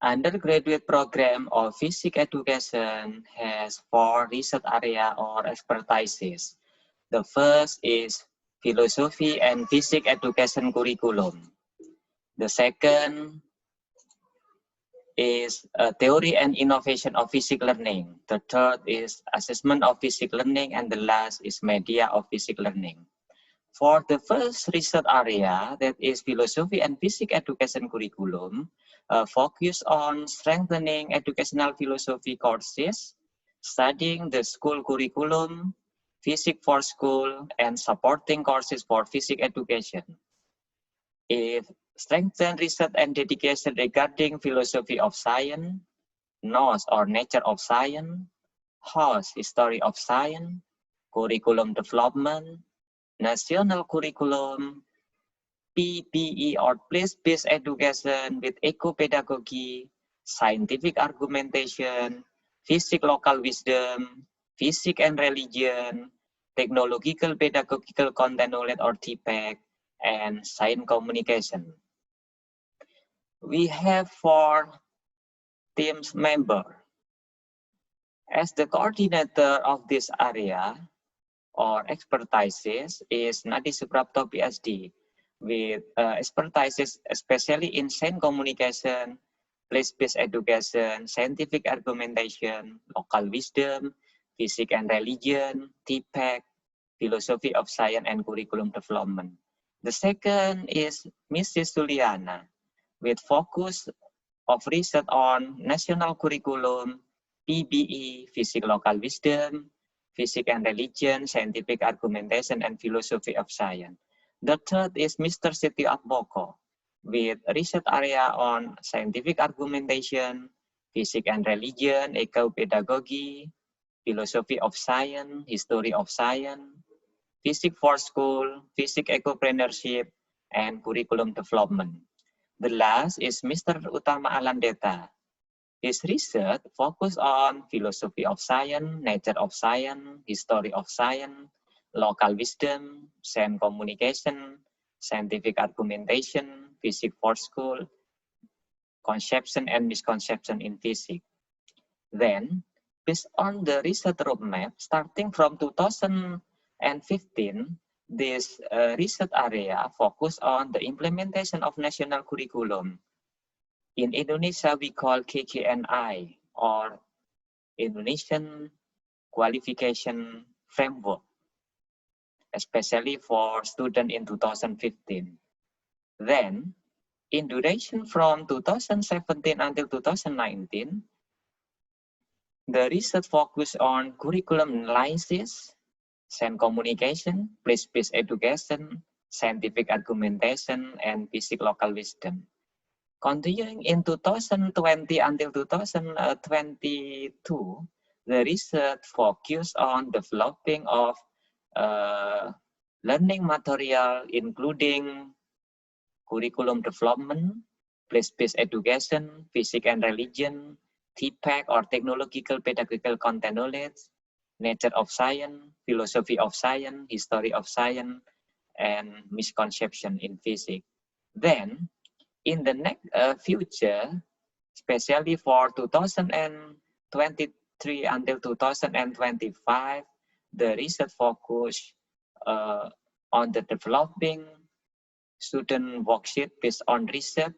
Undergraduate program of physics education has 4 research area or expertises. The first is philosophy and physics education curriculum. The second is theory and innovation of physics learning. The third is assessment of physics learning, and the last is media of physics learning. For the first research area, that is philosophy and physics education curriculum, focus on strengthening educational philosophy courses, studying the school curriculum, physics for school, and supporting courses for physics education. If strengthen research and dedication regarding philosophy of science, nos or nature of science, hos history of science, curriculum development, national curriculum, PPE or place-based education with eco-pedagogy, scientific argumentation, physics local wisdom, physics and religion, technological pedagogical content knowledge or TPEC, and science communication. We have 4 teams members. As the coordinator of this area or expertises is Nadi Suprapto PhD, with expertises especially in science communication, place-based education, scientific argumentation, local wisdom, physics and religion, TPEC, philosophy of science, and curriculum development. The second is Mrs. Suliana, with focus of research on national curriculum, PBE, physics local wisdom, physics and religion, scientific argumentation, and philosophy of science. The third is Mr. Siti Atmoko, with research area on scientific argumentation, physics and religion, eco-pedagogy, philosophy of science, history of science, physics for school, physics ecopreneurship, and curriculum development. The last is Mr. Utama Alandeta. His research focused on philosophy of science, nature of science, history of science, local wisdom, science communication, scientific argumentation, physics for school, conception and misconception in physics. Then, based on the research roadmap, starting from 2015, this research area focused on the implementation of national curriculum. In Indonesia, we call KKNI, or Indonesian Qualification Framework, especially for students in 2015. Then, in duration from 2017 until 2019, the research focused on curriculum analysis, science communication, place-based education, scientific argumentation, and physics local wisdom. Continuing in 2020 until 2022, the research focused on developing of learning material, including curriculum development, place-based education, physics and religion, TPEC or technological pedagogical content knowledge, nature of science, philosophy of science, history of science, and misconception in physics. Then, in the next future, especially for 2023 until 2025, the research focus on the developing student worksheet based on research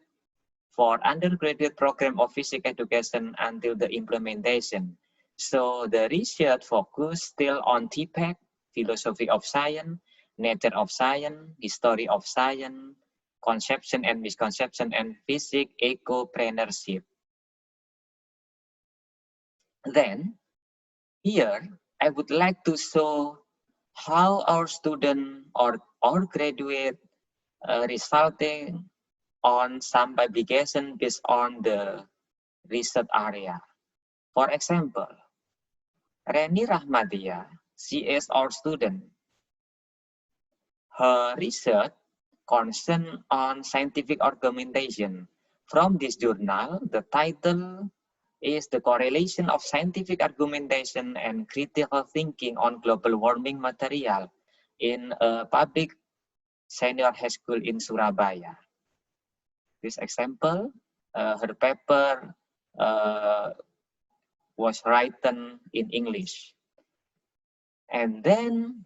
for undergraduate program of physics education until the implementation. So the research focus still on TPEC, philosophy of science, nature of science, history of science, conception and misconception, and physics ecopreneurship. Then, here, I would like to show how our student or our graduate resulting on some publication based on the research area. For example, Reni Rahmadia, she is our student. Her research concern on scientific argumentation. From this journal, the title is The Correlation of Scientific Argumentation and Critical Thinking on Global Warming Material in a public senior high school in Surabaya. This example, her paper was written in English. And then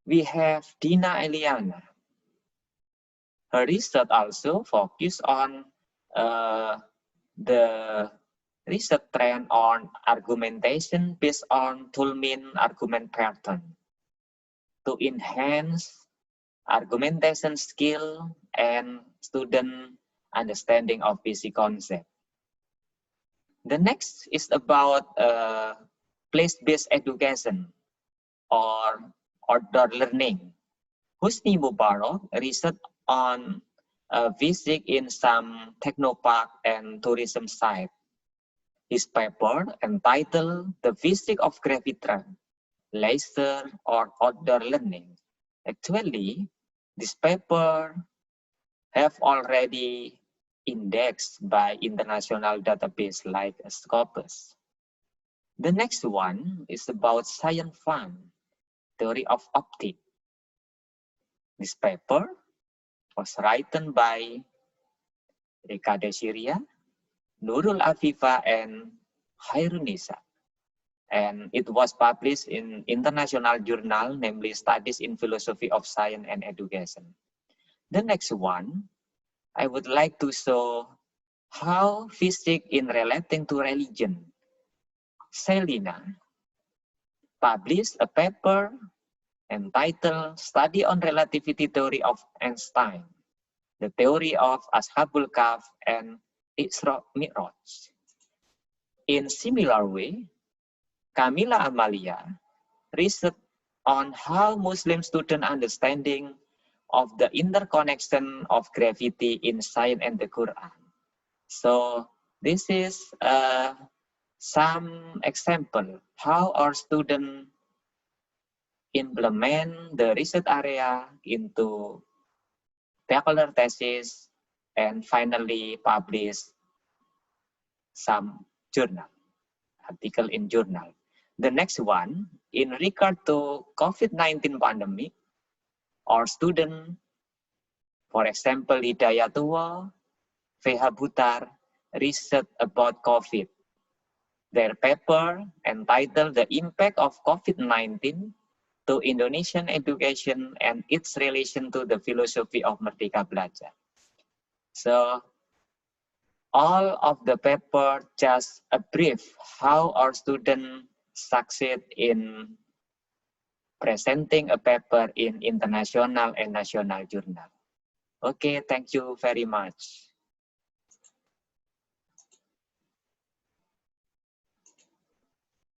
we have Dina Eliana. Her research also focused on the research trend on argumentation based on Toulmin argument pattern to enhance argumentation skill and student understanding of basic concept. The next is about place-based education or outdoor learning. Husni Mubarak research on visit in some technopark and tourism sites. His paper entitled The Physics of Gravitron, Leisure or Outdoor Learning. Actually, this paper have already indexed by international database like Scopus. The next one is about science fun, theory of optics. This paper was written by Eka Desiria, Nurul Afifa, and Hairunisa. And it was published in international journal, namely Studies in Philosophy of Science and Education. The next one, I would like to show how physics in relating to religion. Selina published a paper entitled Study on Relativity Theory of Einstein, the Theory of Ashabul Kahf and Isra Mi'raj. In similar way, Camila Amalia researched on how Muslim student understanding of the interconnection of gravity in science and the Quran. So this is some example how our student implement the research area into bachelor thesis and finally publish some journal, article in journal. The next one, in regard to COVID-19 pandemic, our student, for example, Hidayatullah, Feha Butar, research about COVID. Their paper entitled The Impact of COVID-19 to Indonesian Education and its Relation to the Philosophy of Merdeka Belajar. So, all of the paper just a brief how our students succeed in presenting a paper in international and national journal. Okay, thank you very much.